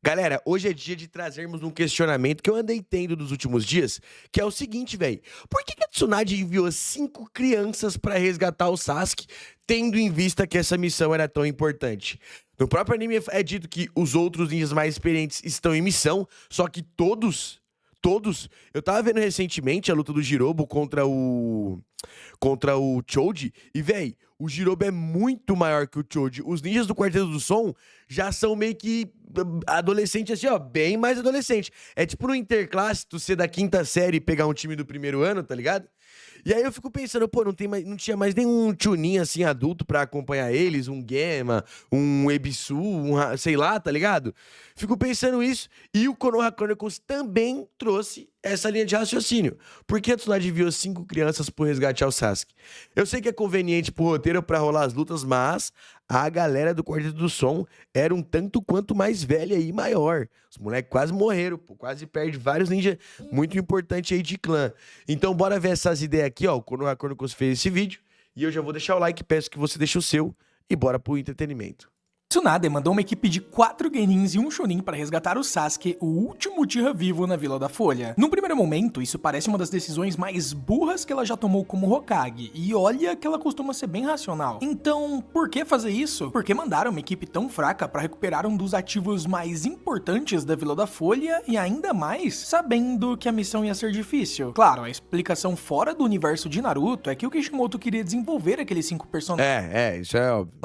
Galera, hoje é dia de trazermos um questionamento que eu andei tendo nos últimos dias, que é o seguinte, velho. Por que a Tsunade enviou 5 crianças pra resgatar o Sasuke, tendo em vista que essa missão era tão importante? No próprio anime é dito que os outros ninjas mais experientes estão em missão, só que todos. Eu tava vendo recentemente a luta do Jirobo contra o Choji e, véi, o Jirobo é muito maior que o Choji. Os ninjas do Quarteto do Som já são meio que adolescente assim, ó, bem mais adolescente. É tipo no interclasse, tu ser da quinta série e pegar um time do primeiro ano, tá ligado? E aí eu fico pensando, pô, não tinha mais nenhum Chunin assim adulto pra acompanhar eles, um Gema, um Ebisu, sei lá, tá ligado? Fico pensando isso, e o Konoha Chronicles também trouxe essa linha de raciocínio. Por que a Tsunade enviou 5 crianças pro resgate ao Sasuke? Eu sei que é conveniente pro roteiro pra rolar as lutas, mas a galera do Quarteto do Som era um tanto quanto mais velha e maior. Os moleques quase morreram, pô, quase perde vários ninjas muito importantes aí de clã. Então bora ver essas ideias aqui, ó. O Konoha Chronicles fez esse vídeo e eu já vou deixar o like, peço que você deixe o seu e bora pro entretenimento. Tsunade mandou uma equipe de 4 Genins e um Chunin para resgatar o Sasuke, o último Uchiha vivo na Vila da Folha. Num primeiro momento, isso parece uma das decisões mais burras que ela já tomou como Hokage, e olha que ela costuma ser bem racional. Então, por que fazer isso? Por que mandar uma equipe tão fraca para recuperar um dos ativos mais importantes da Vila da Folha, e ainda mais sabendo que a missão ia ser difícil? Claro, a explicação fora do universo de Naruto é que o Kishimoto queria desenvolver aqueles 5 personagens. Isso é óbvio.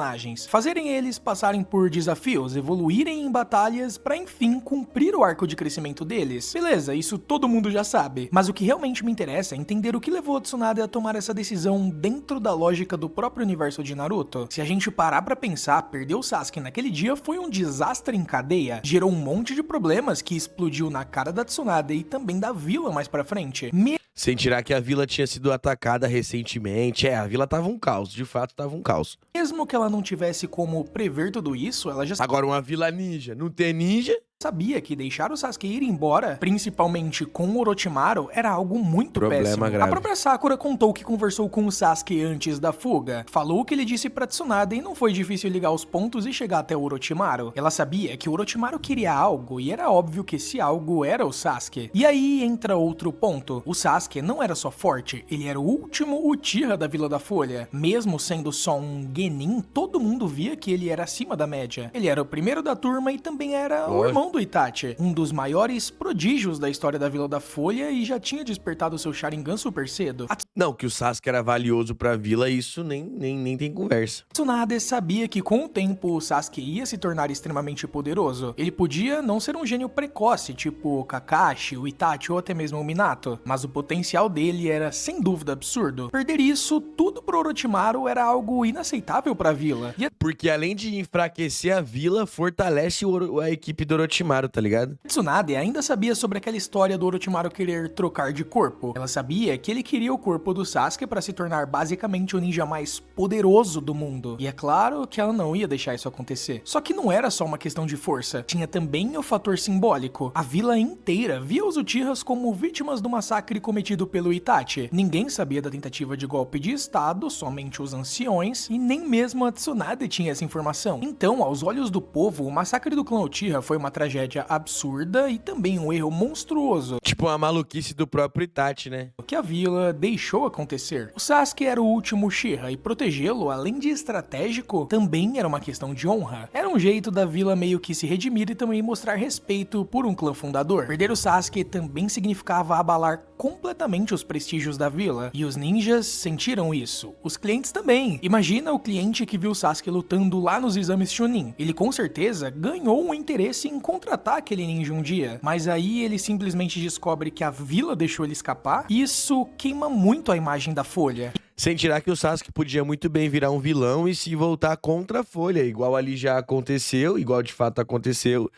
Fazerem eles passarem por desafios, evoluírem em batalhas pra enfim cumprir o arco de crescimento deles. Beleza, isso todo mundo já sabe, mas o que realmente me interessa é entender o que levou a Tsunade a tomar essa decisão dentro da lógica do próprio universo de Naruto. Se a gente parar pra pensar, perder o Sasuke naquele dia foi um desastre em cadeia, gerou um monte de problemas que explodiu na cara da Tsunade e também da vila mais pra frente. Sem tirar que a vila tinha sido atacada recentemente. A vila tava um caos, de fato tava um caos. Mesmo que ela não tivesse como prever tudo isso, ela já Agora, uma vila ninja, não tem ninja? Sabia que deixar o Sasuke ir embora, principalmente com o Orochimaru, era algo muito péssimo. Grave. A própria Sakura contou que conversou com o Sasuke antes da fuga. Falou o que ele disse pra Tsunade e não foi difícil ligar os pontos e chegar até o Orochimaru. Ela sabia que o Orochimaru queria algo e era óbvio que esse algo era o Sasuke. E aí entra outro ponto. O Sasuke não era só forte, ele era o último Uchiha da Vila da Folha. Mesmo sendo só um Genin, todo mundo via que ele era acima da média. Ele era o primeiro da turma e também era o irmão do Itachi, um dos maiores prodígios da história da Vila da Folha e já tinha despertado seu Sharingan super cedo. Não, que o Sasuke era valioso pra vila, isso nem tem conversa. Tsunade sabia que com o tempo o Sasuke ia se tornar extremamente poderoso. Ele podia não ser um gênio precoce, tipo o Kakashi, o Itachi ou até mesmo o Minato, mas o potencial dele era sem dúvida absurdo. Perder isso tudo pro Orochimaru era algo inaceitável pra vila. Porque além de enfraquecer a vila, fortalece a equipe do Orochimaru, tá ligado? Tsunade ainda sabia sobre aquela história do Orochimaru querer trocar de corpo. Ela sabia que ele queria o corpo do Sasuke para se tornar basicamente o ninja mais poderoso do mundo. E é claro que ela não ia deixar isso acontecer. Só que não era só uma questão de força, tinha também o fator simbólico. A vila inteira via os Uchihas como vítimas do massacre cometido pelo Itachi. Ninguém sabia da tentativa de golpe de estado, somente os anciões, e nem mesmo a Tsunade tinha essa informação. Então, aos olhos do povo, o massacre do clã Uchiha foi uma tragédia absurda e também um erro monstruoso. Tipo uma maluquice do próprio Itachi, né? Que a vila deixou acontecer. O Sasuke era o último Uchiha e protegê-lo, além de estratégico, também era uma questão de honra. Era um jeito da vila meio que se redimir e também mostrar respeito por um clã fundador. Perder o Sasuke também significava abalar completamente os prestígios da vila, e os ninjas sentiram isso. Os clientes também. Imagina o cliente que viu o Sasuke lutando lá nos exames Chunin. Ele com certeza ganhou um interesse em contratar aquele ninja um dia, mas aí ele simplesmente descobre que a vila deixou ele escapar. Isso queima muito a imagem da Folha. Sem tirar que o Sasuke podia muito bem virar um vilão e se voltar contra a Folha, igual ali já aconteceu, igual de fato aconteceu.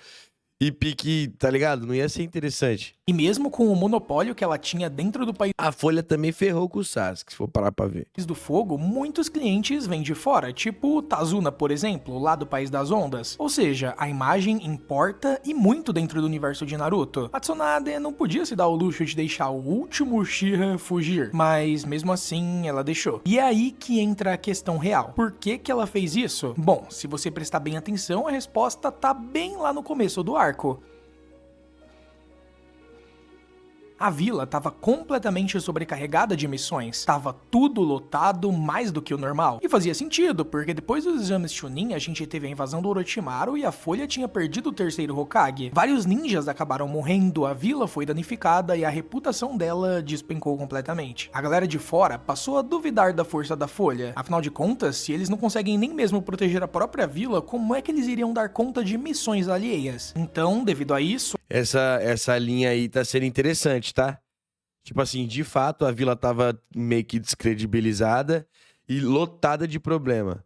E pique, tá ligado? Não ia ser interessante. E mesmo com o monopólio que ela tinha dentro do país A Folha também ferrou com o Sasuke, se for parar pra ver. do fogo, muitos clientes vêm de fora, tipo o Tazuna, por exemplo, lá do País das Ondas. Ou seja, a imagem importa e muito dentro do universo de Naruto. A Tsunade não podia se dar o luxo de deixar o último Uchiha fugir, mas mesmo assim ela deixou. E é aí que entra a questão real. Por que que ela fez isso? Bom, se você prestar bem atenção, a resposta tá bem lá no começo do arco. A vila estava completamente sobrecarregada de missões, estava tudo lotado mais do que o normal. E fazia sentido, porque depois dos exames Chunin, a gente teve a invasão do Orochimaru e a Folha tinha perdido o terceiro Hokage. Vários ninjas acabaram morrendo, a vila foi danificada e a reputação dela despencou completamente. A galera de fora passou a duvidar da força da Folha. Afinal de contas, se eles não conseguem nem mesmo proteger a própria vila, como é que eles iriam dar conta de missões alheias? Então, devido a isso, Essa linha aí tá sendo interessante, tá? Tipo assim, de fato, a vila tava meio que descredibilizada e lotada de problema.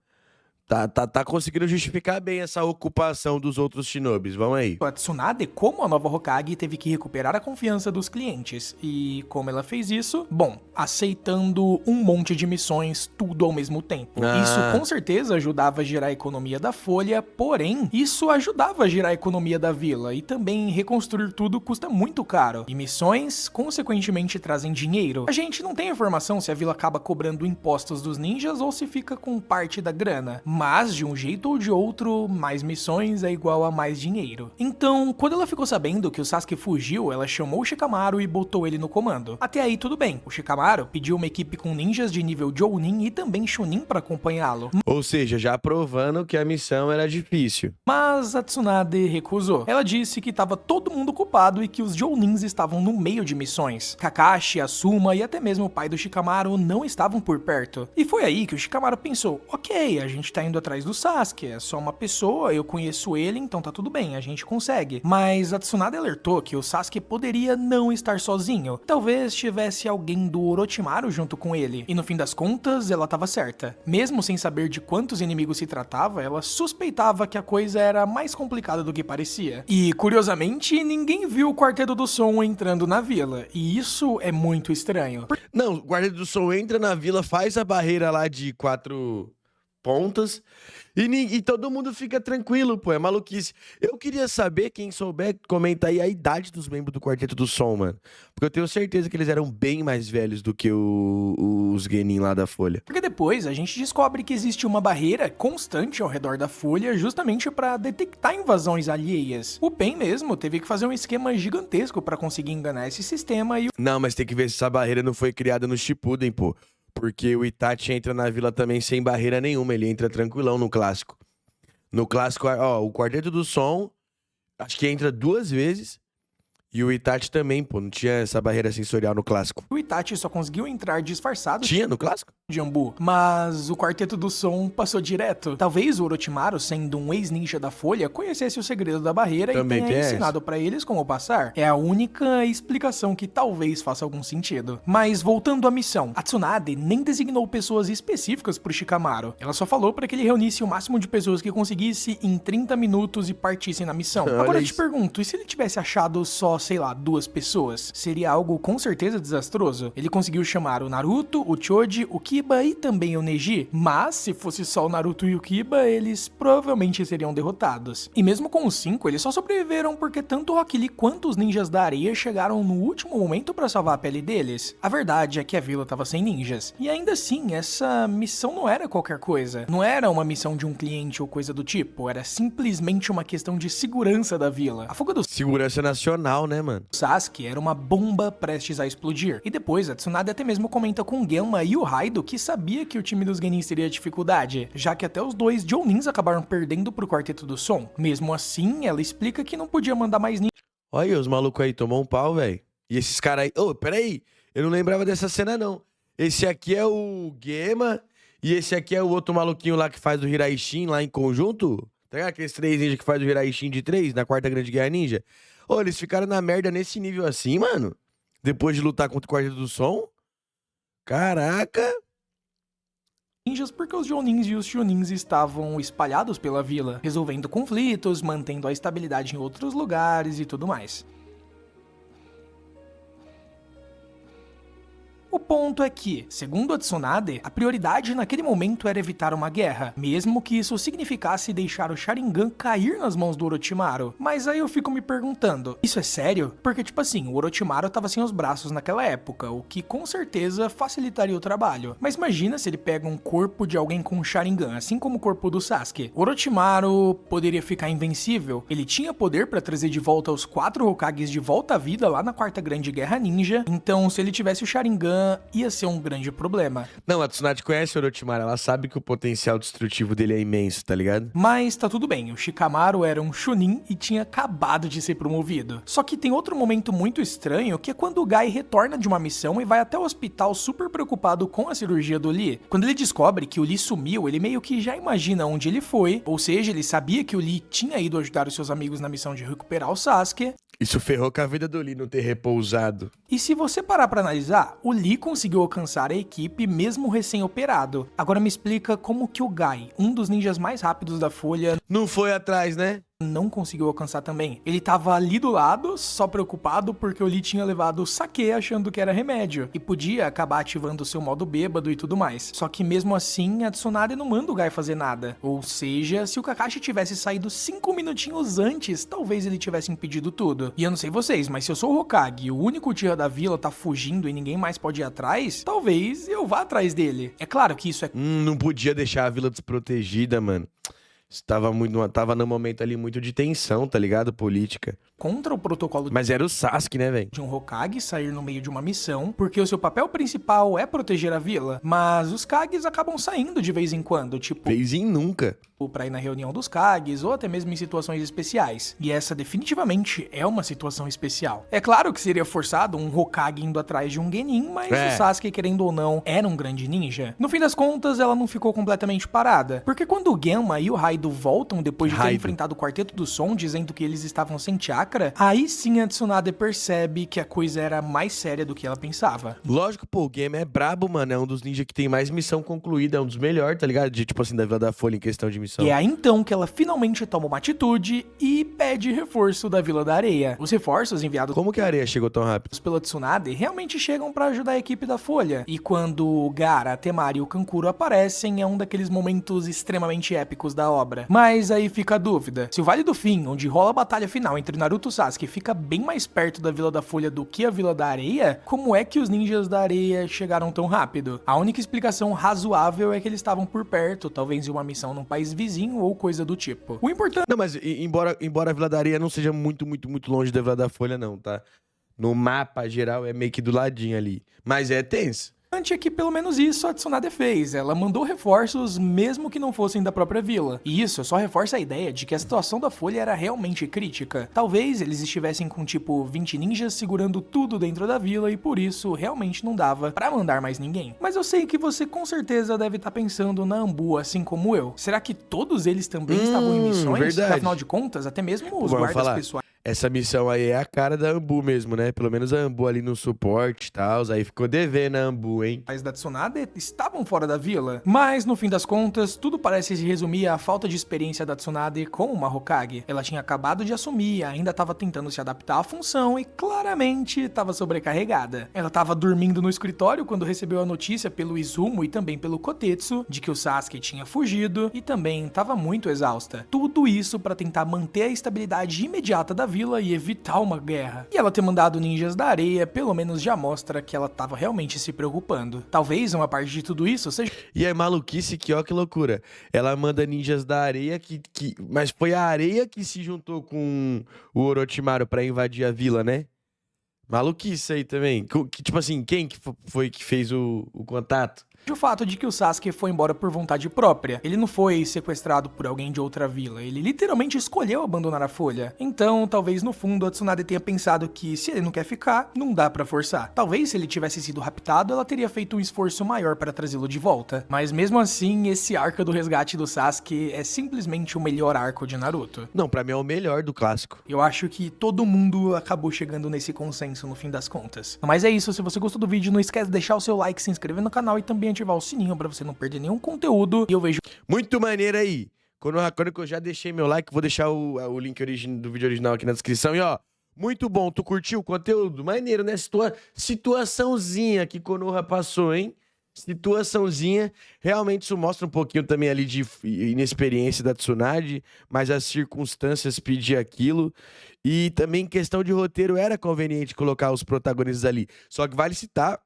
Tá conseguindo justificar bem essa ocupação dos outros shinobis. Vamos aí. a Tsunade, como a nova Hokage, teve que recuperar a confiança dos clientes. E como ela fez isso? Bom, aceitando um monte de missões, tudo ao mesmo tempo. Ah. Isso com certeza ajudava a girar a economia da Folha, porém, isso ajudava a girar a economia da vila. E também reconstruir tudo custa muito caro. E missões, consequentemente, trazem dinheiro. A gente não tem informação se a vila acaba cobrando impostos dos ninjas ou se fica com parte da grana. Mas, de um jeito ou de outro, mais missões é igual a mais dinheiro. Então, quando ela ficou sabendo que o Sasuke fugiu, ela chamou o Shikamaru e botou ele no comando. Até aí tudo bem, o Shikamaru pediu uma equipe com ninjas de nível Jounin e também Chunin para acompanhá-lo. Ou seja, já provando que a missão era difícil. Mas a Tsunade recusou. Ela disse que estava todo mundo culpado e que os Jounins estavam no meio de missões. Kakashi, Asuma e até mesmo o pai do Shikamaru não estavam por perto. E foi aí que o Shikamaru pensou, ok, a gente tá indo atrás do Sasuke, é só uma pessoa, eu conheço ele, então tá tudo bem, a gente consegue. Mas a Tsunade alertou que o Sasuke poderia não estar sozinho. Talvez tivesse alguém do Orochimaru junto com ele. E no fim das contas, ela tava certa. Mesmo sem saber de quantos inimigos se tratava, ela suspeitava que a coisa era mais complicada do que parecia. E, curiosamente, ninguém viu o Quarteto do Som entrando na vila. E isso é muito estranho. Não, o Guarda do Sol entra na vila, faz a barreira lá de 4 pontas e todo mundo fica tranquilo, pô, é maluquice. Eu queria saber, quem souber, comenta aí a idade dos membros do Quarteto do Som, mano. Porque eu tenho certeza que eles eram bem mais velhos do que os Genin lá da Folha. Porque depois a gente descobre que existe uma barreira constante ao redor da Folha justamente para detectar invasões alheias. O Pen mesmo teve que fazer um esquema gigantesco para conseguir enganar esse sistema e Não, mas tem que ver se essa barreira não foi criada no Shippuden, pô. Porque o Itachi entra na vila também sem barreira nenhuma, ele entra tranquilão no clássico. No clássico, ó, o Quarteto do Som, acho que entra 2 vezes. E o Itachi também, pô, não tinha essa barreira sensorial no clássico. o Itachi só conseguiu entrar disfarçado Tinha no clássico? de Jambu, mas o Quarteto do Som passou direto. Talvez o Orochimaru, sendo um ex-ninja da Folha, conhecesse o segredo da barreira Também e tem tenha essa. ensinado pra eles como passar. É a única explicação que talvez faça algum sentido. Mas voltando à missão, a Tsunade nem designou pessoas específicas pro Shikamaru. Ela só falou pra que ele reunisse o máximo de pessoas que conseguisse em 30 minutos e partissem na missão. Olha Agora eu te isso. pergunto, e se ele tivesse achado só, sei lá, 2 pessoas? Seria algo com certeza desastroso? Ele conseguiu chamar o Naruto, o Choji, o Kiba e também o Neji, mas se fosse só o Naruto e o Kiba, eles provavelmente seriam derrotados. E mesmo com os 5, eles só sobreviveram porque tanto o Rock Lee quanto os ninjas da areia chegaram no último momento pra salvar a pele deles. A verdade é que a vila tava sem ninjas. E ainda assim, essa missão não era qualquer coisa. Não era uma missão de um cliente ou coisa do tipo, era simplesmente uma questão de segurança da vila. A fuga do Segurança nacional, né, mano? Sasuke era uma bomba prestes a explodir. E depois, a Tsunade até mesmo comenta com o Genma e o Raido que sabia que o time dos Genin teria dificuldade, já que até os 2 Jounins acabaram perdendo pro Quarteto do Som. Mesmo assim, ela explica que não podia mandar mais ninja Olha aí, os malucos aí, tomou um pau, velho. E esses caras aí... Ô, peraí, eu não lembrava dessa cena, não. Esse aqui é o Gema e esse aqui é o outro maluquinho lá que faz o Hiraishin lá em conjunto. Tá ligado? Aqueles 3 ninjas que faz o Hiraishin de 3 na Quarta Grande Guerra Ninja. Ô, eles ficaram na merda nesse nível assim, mano? Depois de lutar contra o Quarteto do Som? Caraca! ninjas porque os Jounins e os Chunins estavam espalhados pela vila, resolvendo conflitos, mantendo a estabilidade em outros lugares e tudo mais. O ponto é que, segundo a Tsunade, a prioridade naquele momento era evitar uma guerra, mesmo que isso significasse deixar o Sharingan cair nas mãos do Orochimaru. Mas aí eu fico me perguntando, isso é sério? Porque tipo assim, o Orochimaru tava sem os braços naquela época, o que com certeza facilitaria o trabalho. Mas imagina se ele pega um corpo de alguém com um Sharingan, assim como o corpo do Sasuke. O Orochimaru poderia ficar invencível, ele tinha poder pra trazer de volta os 4 Hokages de volta à vida lá na Quarta Grande Guerra Ninja, então se ele tivesse o Sharingan, ia ser um grande problema. Não, a Tsunade conhece o Orochimaru, ela sabe que o potencial destrutivo dele é imenso, tá ligado? Mas tá tudo bem, o Shikamaru era um Chunin e tinha acabado de ser promovido. Só que tem outro momento muito estranho, que é quando o Gai retorna de uma missão e vai até o hospital super preocupado com a cirurgia do Lee. Quando ele descobre que o Lee sumiu, ele meio que já imagina onde ele foi, ou seja, ele sabia que o Lee tinha ido ajudar os seus amigos na missão de recuperar o Sasuke. Isso ferrou com a vida do Lee não ter repousado. E se você parar pra analisar, o Lee conseguiu alcançar a equipe mesmo recém-operado. Agora me explica como que o Gai, um dos ninjas mais rápidos da Folha, Não foi atrás, né? não conseguiu alcançar também. Ele tava ali do lado, só preocupado porque o Lee tinha levado o saque achando que era remédio, e podia acabar ativando o seu modo bêbado e tudo mais. Só que mesmo assim, a Tsunade não manda o Gai fazer nada. Ou seja, se o Kakashi tivesse saído 5 minutinhos antes, talvez ele tivesse impedido tudo. E eu não sei vocês, mas se eu sou o Hokage e o único Uchiha da vila tá fugindo e ninguém mais pode ir atrás, talvez eu vá atrás dele. É claro que isso é Não podia deixar a vila desprotegida, mano. Tava num momento ali muito de tensão, tá ligado? Política. contra o protocolo Mas era o Sasuke, né, velho? de um Hokage sair no meio de uma missão, porque o seu papel principal é proteger a vila, mas os Kages acabam saindo de vez em quando, tipo, Fez em nunca. pra ir na reunião dos Kages, ou até mesmo em situações especiais. E essa definitivamente é uma situação especial. É claro que seria forçado um Hokage indo atrás de um Genin, mas o Sasuke, querendo ou não, era um grande ninja. No fim das contas, ela não ficou completamente parada, porque quando o Genma e o Raido voltam depois de ter enfrentado o Quarteto do Som, dizendo que eles estavam sem chakra, aí sim a Tsunade percebe que a coisa era mais séria do que ela pensava. Lógico, pô, o Game é brabo, mano. É um dos ninjas que tem mais missão concluída. É um dos melhores, tá ligado? De, tipo assim, da Vila da Folha em questão de missão. E é aí então que ela finalmente toma uma atitude e pede reforço da Vila da Areia. Os reforços enviados Como que a areia chegou tão rápido? pela Tsunade realmente chegam pra ajudar a equipe da Folha. E quando o Gaara, a Temari e o Kankuro aparecem, é um daqueles momentos extremamente épicos da obra. Mas aí fica a dúvida. Se o Vale do Fim, onde rola a batalha final entre Naruto e Sasuke, fica bem mais perto da Vila da Folha do que a Vila da Areia, como é que os ninjas da Areia chegaram tão rápido? A única explicação razoável é que eles estavam por perto, talvez em uma missão num país vizinho ou coisa do tipo. O importante Não, mas embora a Vila da Areia não seja muito longe da Vila da Folha, não, tá? No mapa geral é meio que do ladinho ali. Mas é tenso. é que pelo menos isso a Tsunade fez. Ela mandou reforços mesmo que não fossem da própria vila. E isso só reforça a ideia de que a situação da Folha era realmente crítica. Talvez eles estivessem com tipo 20 ninjas segurando tudo dentro da vila e por isso realmente não dava pra mandar mais ninguém. Mas eu sei que você com certeza deve estar pensando na Ambu assim como eu. Será que todos eles também estavam em missões? Verdade. Afinal de contas, até mesmo os Vamos guardas falar. pessoais Essa missão aí é a cara da Ambu mesmo, né? Pelo menos a Ambu ali no suporte e tal. Aí ficou devendo a Ambu, hein? da Tsunade estavam fora da vila. Mas, no fim das contas, tudo parece se resumir à falta de experiência da Tsunade como uma Hokage. Ela tinha acabado de assumir, ainda estava tentando se adaptar à função e claramente estava sobrecarregada. Ela estava dormindo no escritório quando recebeu a notícia pelo Izumo e também pelo Kotetsu de que o Sasuke tinha fugido e também estava muito exausta. Tudo isso para tentar manter a estabilidade imediata da vila e evitar uma guerra. E ela ter mandado ninjas da areia pelo menos já mostra que ela estava realmente se preocupando. Talvez uma parte de tudo isso seja E é maluquice que, ó, que loucura. Ela manda ninjas da areia mas foi a areia que se juntou com o Orochimaru pra invadir a vila, né? Maluquice aí também. Tipo assim, quem que foi que fez o contato? o fato de que o Sasuke foi embora por vontade própria. Ele não foi sequestrado por alguém de outra vila, ele literalmente escolheu abandonar a Folha. Então, talvez no fundo a Tsunade tenha pensado que se ele não quer ficar, não dá pra forçar. Talvez se ele tivesse sido raptado, ela teria feito um esforço maior para trazê-lo de volta. Mas mesmo assim, esse arco do resgate do Sasuke é simplesmente o melhor arco de Naruto. Não, pra mim é o melhor do clássico. Eu acho que todo mundo acabou chegando nesse consenso no fim das contas. Mas é isso, se você gostou do vídeo, não esquece de deixar o seu like, se inscrever no canal e também ativar o sininho pra você não perder nenhum conteúdo. E eu vejo muito maneiro aí. Quando eu já deixei meu like, vou deixar o link do vídeo original aqui na descrição. E ó, Muito bom, tu curtiu o conteúdo? Maneiro, né? Situaçãozinha que Konoha passou, hein? Situaçãozinha. Realmente isso mostra um pouquinho também ali de inexperiência da Tsunade, mas as circunstâncias pediam aquilo. E também questão de roteiro, era conveniente colocar os protagonistas ali. Só que vale citar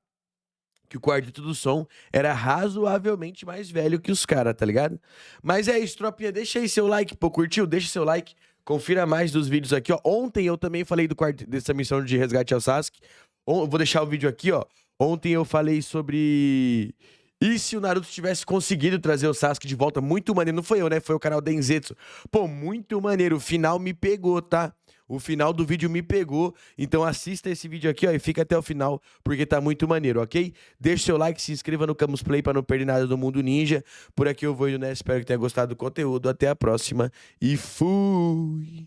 que o Quarteto do Som era razoavelmente mais velho que os caras, tá ligado? Mas é isso, tropinha. Deixa aí seu like, pô, curtiu? Deixa seu like. Confira mais dos vídeos aqui, ó. Ontem eu também falei dessa missão de resgate ao Sasuke. Vou deixar o vídeo aqui, ó. Ontem eu falei sobre... E se o Naruto tivesse conseguido trazer o Sasuke de volta? Muito maneiro. Não foi eu, né? Foi o canal Denzetsu. Pô, muito maneiro. O final me pegou, tá? O final do vídeo me pegou. Então assista esse vídeo aqui, ó, e fica até o final, porque tá muito maneiro, ok? Deixa seu like, se inscreva no Camus Play pra não perder nada do Mundo Ninja. Por aqui eu vou indo, né? Espero que tenha gostado do conteúdo. Até a próxima e fui!